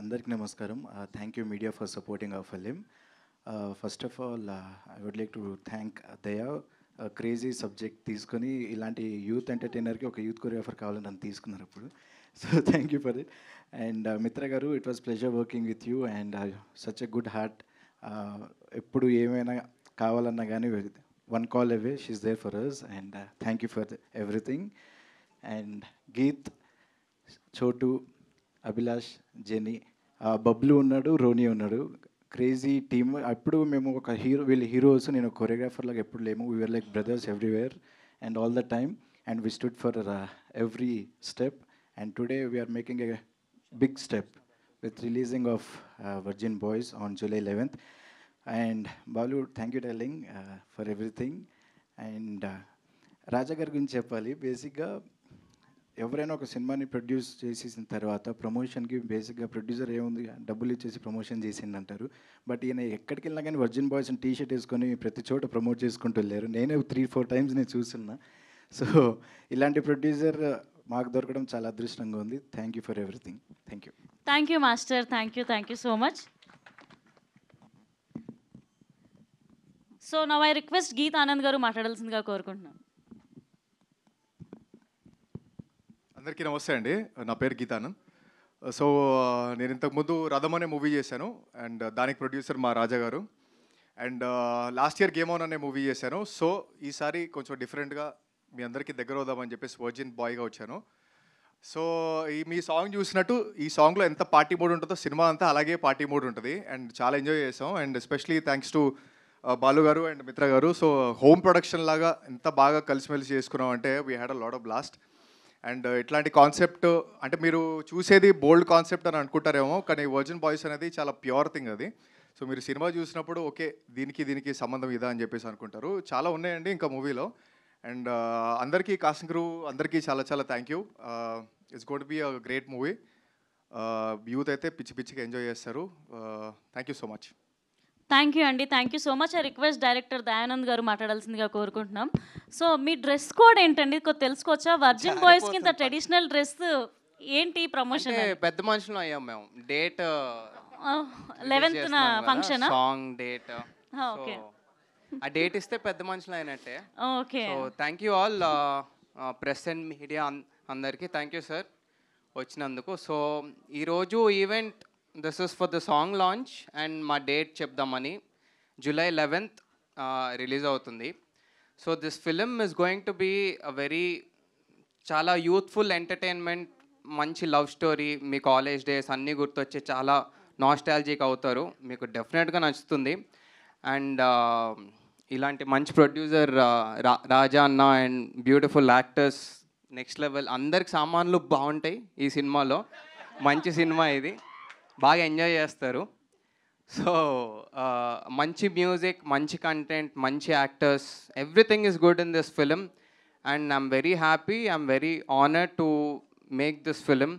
అందరికీ నమస్కారం. Thank you media for supporting our film. First of all I would like to thank Daya. Crazy subject తీసుకొని ఇలాంటి youth ఎంటర్టైనర్కి ఒక youth choreographer కావాలని నన్ను తీసుకున్నారు అప్పుడు. So thank you for it. And Mitra garu, it was pleasure working with you and such a good heart. ఎప్పుడు ఏమైనా కావాలన్నా కానీ one call away, she's there for us. And thank you for everything. And Geeth, Chotu, Abhilash, genie, Bablu ఉన్నాడు, Ronnie ఉన్నాడు, crazy team. అప్పుడు మేము ఒక వీళ్ళు హీరోస్, నేను కొరియోగ్రాఫర్ లాగా ఎప్పుడు లేము. We are like brothers everywhere and all the time, and we stood for every step. And today we are making a big step with releasing of Virgin Boys on July 11th. And Balu, thank you darling for everything. And రాజా గారి గురించి చెప్పాలి. బేసిక్గా ఎవరైనా ఒక సినిమాని produce చేసేసిన తర్వాత ప్రమోషన్కి బేసిక్గా ప్రొడ్యూసర్ ఏముంది, డబ్బులు ఇచ్చేసి ప్రమోషన్ చేసిండు అంటారు. బట్ ఈయన ఎక్కడికి వెళ్ళినా కానీ వర్జిన్ బాయ్స్ అని టీషర్ట్ వేసుకొని ప్రతి చోట ప్రమోట్ చేసుకుంటూ వెళ్ళారు. నేనే 3-4 టైమ్స్ నేను చూస్తున్నా. సో ఇలాంటి ప్రొడ్యూసర్ మాకు దొరకడం చాలా అదృష్టంగా ఉంది. Thank you for everything. Thank you. Thank you master. Thank you so much. So now I request Geeth Anand garu మాట్లాడాల్సిందిగా కోరుకుంటున్నాను. అందరికీ నమస్తే అండి. నా పేరు గీతానంద్. సో నేను ఇంతకుముందు రథం అనే మూవీ చేశాను అండ్ దానికి ప్రొడ్యూసర్ మా రాజా గారు. And last year game on అనే మూవీ చేశాను. సో ఈసారి కొంచెం డిఫరెంట్గా మీ అందరికీ దగ్గర అవుదామని చెప్పేసి వర్జిన్ బాయ్గా వచ్చాను. సో మీ సాంగ్ చూసినట్టు ఈ సాంగ్లో ఎంత పార్టీ మూడ్ ఉంటుందో సినిమా అంతా అలాగే పార్టీ మూడ్ ఉంటుంది అండ్ చాలా ఎంజాయ్ చేసాం. And especially thanks to Balu గారు అండ్ మిత్ర గారు. సో హోమ్ ప్రొడక్షన్ లాగా ఎంత బాగా కలిసిమెలిసి చేసుకున్నాం అంటే we had a lot of blast. And ఇట్లాంటి కాన్సెప్ట్ అంటే మీరు చూసేది బోల్డ్ కాన్సెప్ట్ అని అనుకుంటారేమో, కానీ వర్జిన్ బాయ్స్ అనేది చాలా ప్యూర్ థింగ్ అది. సో మీరు సినిమా చూసినప్పుడు ఓకే దీనికి సంబంధం ఇదా అని చెప్పేసి అనుకుంటారు. చాలా ఉన్నాయండి ఇంకా మూవీలో. అండ్ అందరికీ కాస్టింగ్ క్రూ అందరికీ చాలా thank you. It's got be a great movie. Youth అయితే పిచ్చిగా ఎంజాయ్ చేస్తారు. Thank you so much. Thank you అండి. Thank you so much. I request director Dayanand garu మాట్లాడాల్సిందిగా కోరుకుంటున్నాం. సో మీ డ్రెస్ కోడ్ ఏంటండి, తెలుసుకోవచ్చా? వర్జిన్ బాయ్స్ కింద ట్రెడిషనల్ డ్రెస్ ఏంటి ప్రమోషన్? పెద్ద మనుషులు అయ్యాం మేము. Date 11th function song date. Okay, ఆ డేట్ ఇస్తే పెద్ద మనుషులు అయినట్టే. Okay. So thank you all press and media అందరికీ థ్యాంక్ యూ సార్ వచ్చినందుకు. సో ఈరోజు event this is for the song launch and మా డేట్ చెప్దామని. July 11th రిలీజ్ అవుతుంది. So this film is going to be a very చాలా youthful entertainment, మంచి love story. మీ college days అన్నీ గుర్తొచ్చి చాలా నాస్టాలజిక్ అవుతారు. మీకు డెఫినెట్గా నచ్చుతుంది. అండ్ ఇలాంటి మంచి ప్రొడ్యూసర్ రాజా అన్న and beautiful actors next level. అందరికి సామాన్లు బాగుంటాయి ఈ సినిమాలో. మంచి సినిమా ఇది, బాగా ఎంజాయ్ చేస్తారు. సో మంచి మ్యూజిక్, మంచి కంటెంట్, మంచి actors, everything is good in this film. And I'm very happy, I'm very honoured to make this film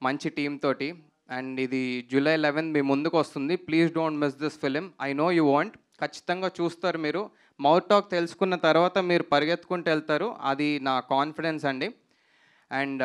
మంచి టీమ్ తోటి. అండ్ ఇది July 11th మీ ముందుకు వస్తుంది. Please don't miss this film. I know you want, ఖచ్చితంగా చూస్తారు మీరు. Mouth talk తెలుసుకున్న తర్వాత మీరు పరిగెత్తుకుంటూ వెళ్తారు, అది నా కాన్ఫిడెన్స్ అండి. అండ్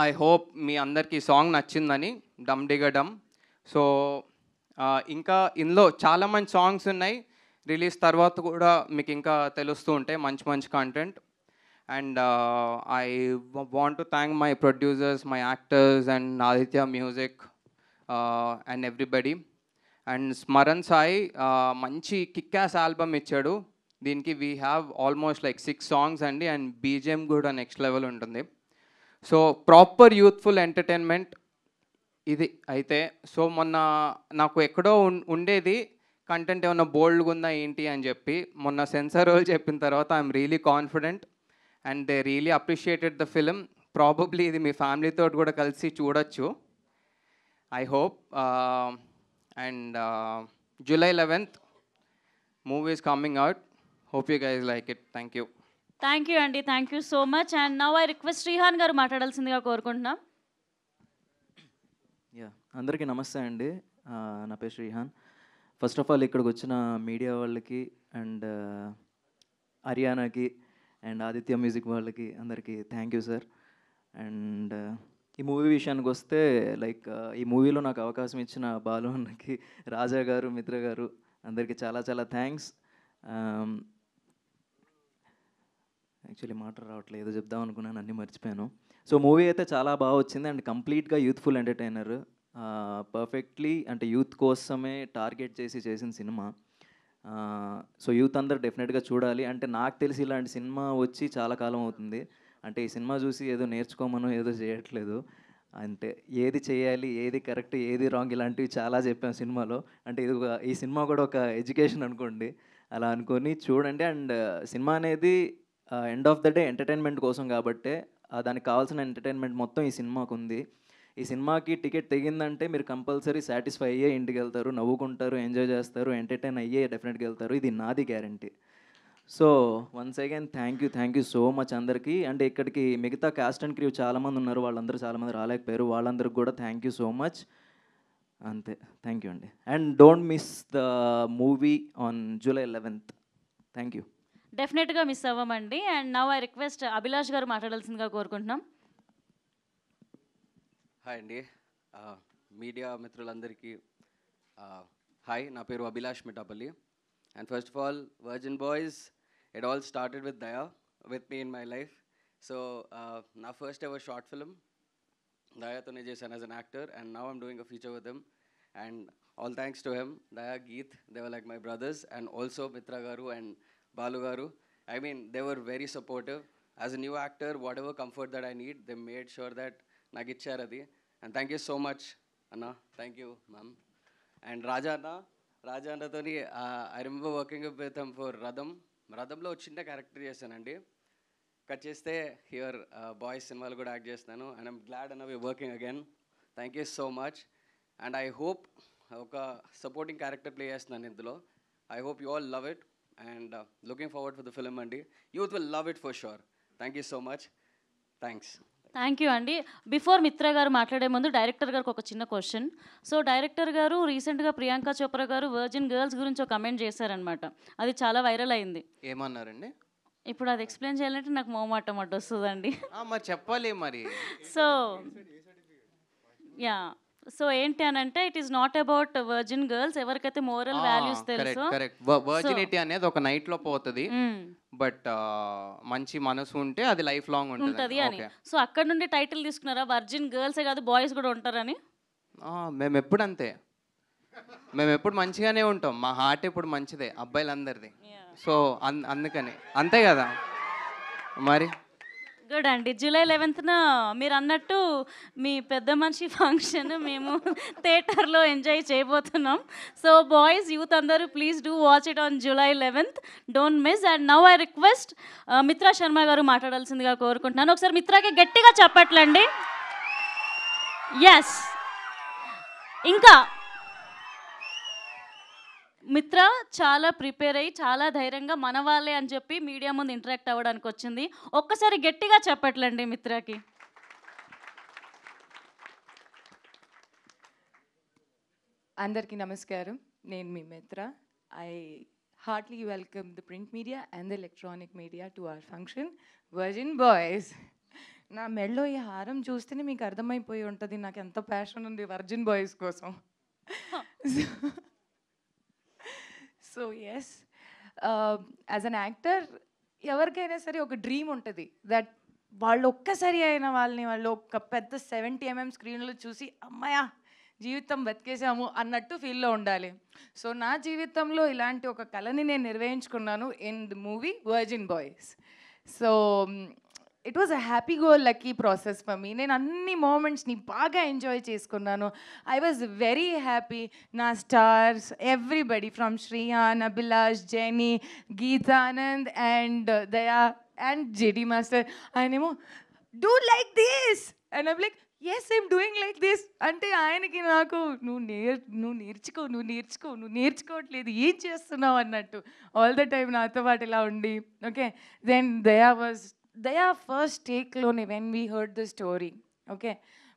ఐ హోప్ మీ అందరికీ సాంగ్ నచ్చిందని, డమ్ డిగ డమ్. సో ఇంకా ఇందులో చాలా మంచి సాంగ్స్ ఉన్నాయి. రిలీజ్ తర్వాత కూడా మీకు ఇంకా తెలుస్తూ ఉంటాయి మంచి content. And I want to thank my producers, my actors and Aditya music and everybody. And Smaran Sai మంచి కిక్యాస్ ఆల్బమ్ ఇచ్చాడు. దీనికి we have almost like 6 songs అండి. అండ్ బీజిఎం కూడా నెక్స్ట్ లెవెల్ ఉంటుంది. సో ప్రాపర్ యూత్ఫుల్ ఎంటర్టైన్మెంట్ ఇది అయితే. సో మొన్న నాకు ఎక్కడో ఉండేది కంటెంట్ ఏమన్నా బోల్డ్గా ఉందా ఏంటి అని చెప్పి, మొన్న సెన్సార్ వాళ్ళు చెప్పిన తర్వాత I'm really confident and they really appreciated the film. Probably ఇది మీ ఫ్యామిలీతో కూడా కలిసి చూడొచ్చు, I hope. And July 11th movie is coming out. Hope you guys like it. Thank you. Thank you అండి. Thank you so much. And now I request Srihan garu మాట్లాడాల్సిందిగా కోరుకుంటున్నాం. అందరికీ నమస్తే అండి. నా పేరు శ్రీహాన్. ఫస్ట్ ఆఫ్ ఆల్ ఇక్కడికి వచ్చిన మీడియా వాళ్ళకి అండ్ హర్యానాకి అండ్ ఆదిత్య మ్యూజిక్ వాళ్ళకి అందరికీ థ్యాంక్ యూ సార్. అండ్ ఈ మూవీ విషయానికి వస్తే లైక్ ఈ మూవీలో నాకు అవకాశం ఇచ్చిన బాలు అన్నకి, రాజా గారు, మిత్ర గారు అందరికీ చాలా చాలా థ్యాంక్స్. యాక్చువల్లీ మాట రావట్లేదు, ఏదో చెప్దాం అనుకున్నాను, అన్నీ మర్చిపోయాను. సో మూవీ అయితే చాలా బాగా వచ్చింది అండ్ కంప్లీట్గా యూత్ఫుల్ ఎంటర్టైనర్, పర్ఫెక్ట్లీ అంటే యూత్ కోసమే టార్గెట్ చేసి చేసిన సినిమా. సో యూత్ అందరు డెఫినెట్గా చూడాలి. అంటే నాకు తెలిసి ఇలాంటి సినిమా వచ్చి చాలా కాలం అవుతుంది. అంటే ఈ సినిమా చూసి ఏదో నేర్చుకోమనో ఏదో చేయట్లేదు, అంటే ఏది చేయాలి, ఏది కరెక్ట్, ఏది రాంగ్, ఇలాంటివి చాలా చెప్పాం సినిమాలో. అంటే ఇది ఈ సినిమా కూడా ఒక ఎడ్యుకేషన్ అనుకోండి, అలా అనుకొని చూడండి. అండ్ సినిమా అనేది end of the day entertainment కోసం కాబట్టే దానికి కావాల్సిన ఎంటర్టైన్మెంట్ మొత్తం ఈ సినిమాకు ఉంది. ఈ సినిమాకి టికెట్ తెగిందంటే మీరు కంపల్సరీ సాటిస్ఫై అయ్యే ఇంటికి వెళ్తారు, నవ్వుకుంటారు, ఎంజాయ్ చేస్తారు, ఎంటర్టైన్ అయ్యే డెఫినెట్గా వెళ్తారు. ఇది నాది guarantee. So once again thank you so much అందరికీ. అంటే ఇక్కడికి మిగతా కాస్ట్ అండ్ క్రూ చాలామంది ఉన్నారు, వాళ్ళందరూ చాలామంది రాలేకపోయారు, వాళ్ళందరికీ కూడా థ్యాంక్ యూ సో మచ్. అంతే, థ్యాంక్ యూ అండి. And don't miss the movie on July 11th. Thank you. డెఫినెట్గా మిస్ అవ్వమండి. And now I request Abhilash garu మాట్లాడాల్సిందిగా కోరుకుంటున్నాం. హాయ్ అండి, మీడియా మిత్రులందరికీ హాయ్. నా పేరు Abhilash Mithapalli. And first of all, virgin boys, it all started with Daya with me in my life. So నా first ever short film దయాతోనే చేశాను as an actor, and now I'm doing a feature with him. And all thanks to him, Daya, Geeth, they were like my brothers. And also Mitra garu and Balu గారు, I mean, they were very supportive. As a new actor, whatever comfort that I need, they made sure that nagicharadi. And thank you so much, Anna. Thank you, ma'am. And Raja Anna toni, I remember working with him for Radham. Radhamlo chinna character chesanandi. Cut cheste here boys cinemalu kuda act chestanu, and I'm glad Anna we're working again. Thank you so much. And I hope oka supporting character play chestunanu indulo. I hope you all love it. And looking forward for the film andi. Youth will love it for sure. Thank you so much. Thanks. Thank you అండి. Before మిత్ర గారు మాట్లాడే ముందు director గారికి ఒక చిన్న question. So director గారు రీసెంట్గా ప్రియాంక చోప్రా గారు వర్జిన్ గర్ల్స్ గురించి ఒక కమెంట్ చేశారనమాట, అది చాలా వైరల్ అయింది. ఏమన్నారండి? ఇప్పుడు అది ఎక్స్ప్లెయిన్ చేయాలంటే నాకు మొహమాటం అడ్డు వస్తుందండి. మరి చెప్పాలి మరి. సో యా, సో ఏంటి అని అంటే it is not about virgin girls, ఎవరికైతే మోరల్ వాల్యూస్ తెలుసో. కరెక్ట్. వర్జినిటీ అనేది ఒక నైట్ లో పోతుంది, బట్ మంచి మనసు ఉంటే అది లైఫ్ లాంగ్ ఉంటుంది అని. సో అక్కడ నుండి టైటిల్ తీసుకున్నారా, వర్జిన్ గర్ల్సే కాదు బాయ్స్ కూడా ఉంటారని? మేము ఎప్పుడు అంతే, మేము ఎప్పుడు మంచిగానే ఉంటాం, మా హార్ట్ ఎప్పుడు మంచిదే అబ్బాయిలందరిది. సో అందుకని అంతే కదా మరి. గుడ్ అండి. July 11th మీరు అన్నట్టు మీ పెద్ద మనిషి ఫంక్షన్ మేము థియేటర్లో ఎంజాయ్ చేయబోతున్నాం. సో బాయ్స్, యూత్ అందరూ please do watch it on July 11th, don't miss. And now I request Mitra Sharma గారు మాట్లాడాల్సిందిగా కోరుకుంటున్నాను. ఒకసారి మిత్రాకి గట్టిగా చెప్పట్లండి. ఎస్, ఇంకా మిత్ర చాలా ప్రిపేర్ అయ్యి చాలా ధైర్యంగా మన వాళ్ళే అని చెప్పి మీడియా ముందు ఇంటరాక్ట్ అవ్వడానికి వచ్చింది. ఒక్కసారి గట్టిగా చెప్పట్లండి మిత్రకి. అందరికీ నమస్కారం, నేను మీ Mitra. I heartily welcome the print media and the electronic media to our function Virgin Boys. నా మెడలో ఈ హారం చూస్తేనే మీకు అర్థమైపోయి ఉంటుంది నాకు ఎంత ప్యాషన్ ఉంది వర్జిన్ బాయ్స్ కోసం. So yes, as an actor ఎవరికైనా సరే ఒక డ్రీమ్ ఉంటుంది దట్ వాళ్ళు ఒక్కసారి అయినా వాళ్ళు ఒక పెద్ద 70 mm స్క్రీన్లో చూసి అమ్మాయా జీవితం బతికేసాము అన్నట్టు ఫీల్లో ఉండాలి. సో నా జీవితంలో ఇలాంటి ఒక కళని నేను నిర్వహించుకున్నాను in the movie virgin boys. So it was a happy go lucky process for me. నేను అన్ని మూమెంట్స్ని బాగా ఎంజాయ్ చేసుకున్నాను. I was very happy. నా stars everybody from Srihan, Abhilash, Jeni, Geethanand and Daya and JD master, ఆయనేమో do like this and I'm like yes I'm doing like this అంటే ఆయనకి నాకు నువ్వు నేర్చుకోవట్లేదు, ఏం చేస్తున్నావు అన్నట్టు ఆల్ ద టైమ్ నాతో పాటు ఇలా ఉండి. ఓకే, దెన్ దయా ఫస్ట్ టేక్లోనే when we heard the story, okay,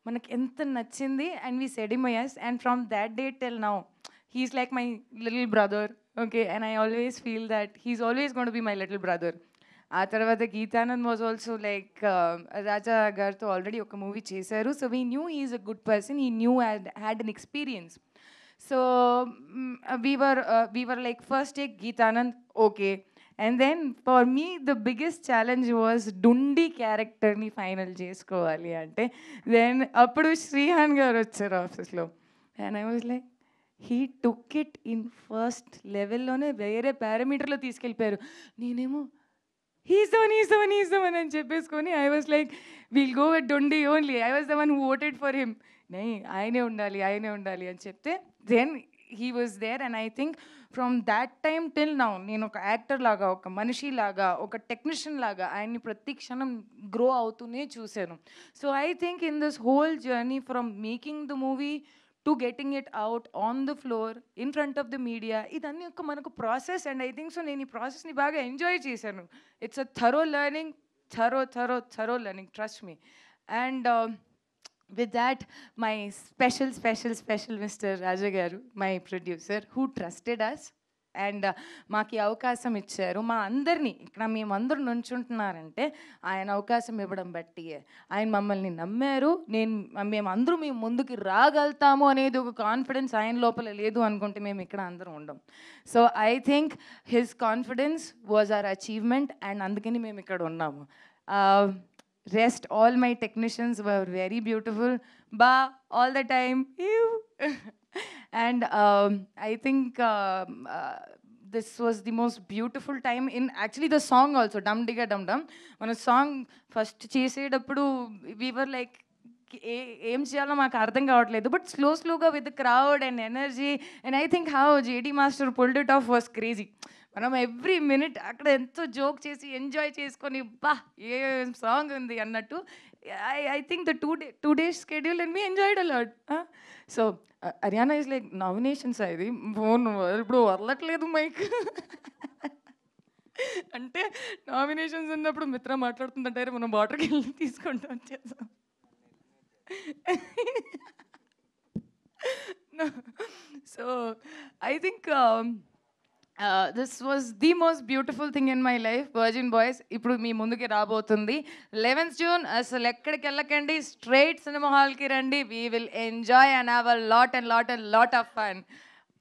మనకి ఎంత నచ్చింది and we said him yes, and from that day till now he's like my little brother, okay, and I always feel that he's always going to be my little brother. ఆ తర్వాత Geethanand was also like Raja గారితో already ఒక movie చేశారు. So we knew is a good person, ఈ knew had an experience. So we were like first take Geetanand, okay. And then for me the biggest challenge was Dundi character ni final chesukovali ante. Then appudu Srihan garu vacharu office lo, and I was like, he took it in first level lone vere parameter lo తీసుకెళ్ళిపోయారు. నేనేమో he's the one అని చెప్పేసుకొని I was like, we'll go with Dundi only. I was the one who voted for him. ఆయనే ఉండాలి అని చెప్తే then he was there. And I think from that time till now నేను ఒక actor లాగా, ఒక మనిషి లాగా, ఒక టెక్నీషియన్ లాగా ఆయన్ని ప్రతి క్షణం గ్రో అవుతూనే చూశాను. So I think in this whole journey from making the movie to getting it out on the floor in front of the media, ఇదన్నీ ఒక మనకు process. And I think so నేను ఈ ప్రాసెస్ని బాగా ఎంజాయ్ చేశాను. It's a thorough learning, thorough learning, trust me. And with that, my special Mr. Raja garu, my producer, who trusted us and మాకు అవకాశం ఇచ్చారు. మా అందరినీ ఇక్కడ మేమందరూ నుంచుంటున్నారంటే ఆయన అవకాశం ఇవ్వడం బట్టి ఆయన మమ్మల్ని నమ్మారు. మేమందరూ మేము ముందుకు రాగలుగుతాము అనేది ఒక కాన్ఫిడెన్స్ ఆయన లోపల లేదు అనుకుంటే మేము ఇక్కడ అందరం ఉండం. So I think his confidence was our achievement, and అందుకని మేము ఇక్కడ ఉన్నాము. Rest, all my technicians were very beautiful. Ba, all the time. And I think this was the most beautiful time in actually the song also, Dum Digga Dum Dum. When a song first చేసేటప్పుడు we were like, ఏం చేయాలో మాకు అర్థం కావట్లేదు, but స్లోగా with the crowd and energy. And I think how JD master pulled it of was crazy. మనం every minute అక్కడ ఎంతో జోక్ చేసి ఎంజాయ్ చేసుకొని బా ఏ సాంగ్ ఉంది అన్నట్టు. I think the two days schedule and me enjoyed a lot. So Haryana is like nominations ఇది phone ఇప్పుడు వదలట్లేదు మైక్ అంటే నామినేషన్స్ ఉన్నప్పుడు మిత్ర మాట్లాడుతుందంటారు, మనం వాటర్కి వెళ్ళి తీసుకుంటూ వచ్చేసాం. So I think this was the most beautiful thing in my life. Virgin Boys ఇప్పుడు మీ ముందుకి రాబోతుంది 11th June. అసలు ఎక్కడికి వెళ్ళకండి, స్ట్రైట్ సినిమా హాల్కి రండి. we will enjoy and have a lot of fun.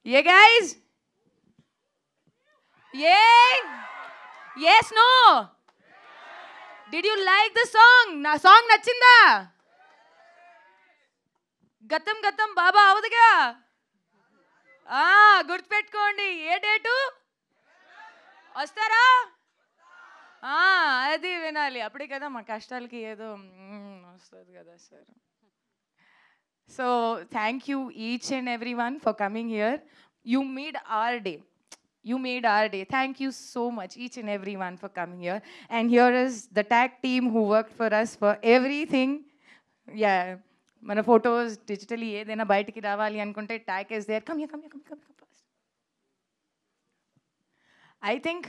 Yeah guys, yeah, yes, no, did you like the song? నా song నచ్చిందా? గతం బాబా అవదుగా. గుర్తుపెట్టుకోండి, ఏ డేటు వస్తారా? అది వినాలి, అప్పుడే కదా మా కష్టాలకి ఏదో వస్తుంది కదా sir. So thank you each and every one for coming here. You made our day. Thank you so much, each and every one, for coming here. And here is the tag team who worked for us for everything. Yeah, మన photos digitally ఏదైనా బయటికి రావాలి అనుకుంటే tag is there. Come first. I think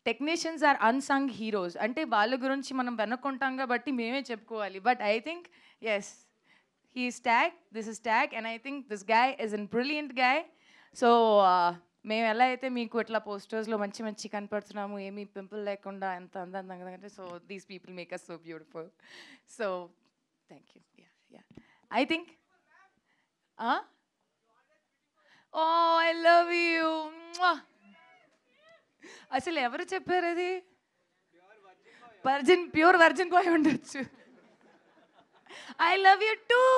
technicians are unsung heroes. అంటే వాళ్ళ గురించి మనం వెనుకుంటాం కాబట్టి మేమే చెప్పుకోవాలి, but I think yes, he is tag, this is tag, and I think this guy is an brilliant guy. So మేము ఎలా అయితే మీకు ఇట్లా పోస్టర్స్లో మంచి కనపడుతున్నాము, ఏమీ పింపుల్ లేకుండా ఎంత అందంగా అంటే, so these people make us so beautiful. So thank you. I think oh, I love you. అసలు ఎవరు చెప్పారు అది? ప్యూర్ వర్జిన్ బాయ్ ఉండొచ్చు. I love you too.